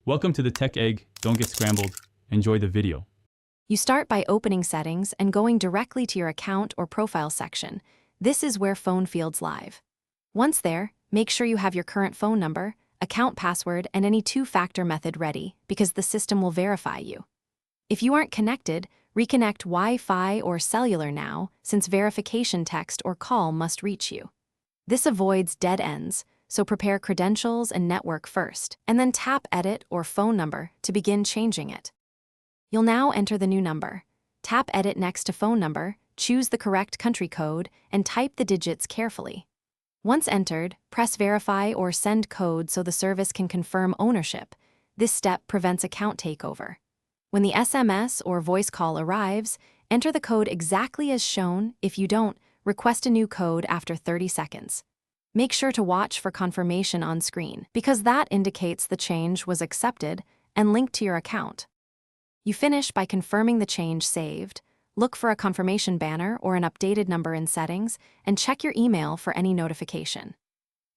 Welcome to the Tech Egg. Don't get scrambled. Enjoy the video. You start by opening Settings and going directly to your account or profile section. This is where Phone Fields live. Once there, make sure you have your current phone number, account password, and any two-factor method ready because the system will verify you. If you aren't connected, reconnect Wi-Fi or cellular now, since verification text or call must reach you. This avoids dead ends, so prepare credentials and network first, and then tap Edit or Phone Number to begin changing it. You'll now enter the new number. Tap Edit next to phone number, choose the correct country code, and type the digits carefully. Once entered, press Verify or Send Code so the service can confirm ownership. This step prevents account takeover. When the SMS or voice call arrives, enter the code exactly as shown. If you don't, request a new code after 30 seconds. Make sure to watch for confirmation on screen, because that indicates the change was accepted and linked to your account. You finish by confirming the change saved, look for a confirmation banner or an updated number in settings, and check your email for any notification.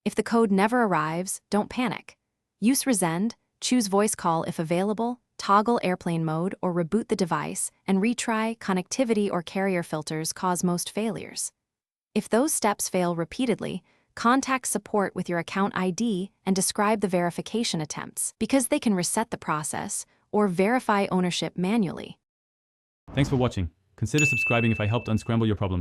If the code never arrives, don't panic. Use Resend, choose voice call if available, toggle airplane mode or reboot the device, and retry. Connectivity or carrier filters cause most failures. If those steps fail repeatedly, contact support with your account ID and describe the verification attempts, because they can reset the process or verify ownership manually. Thanks for watching. Consider subscribing if I helped unscramble your problems.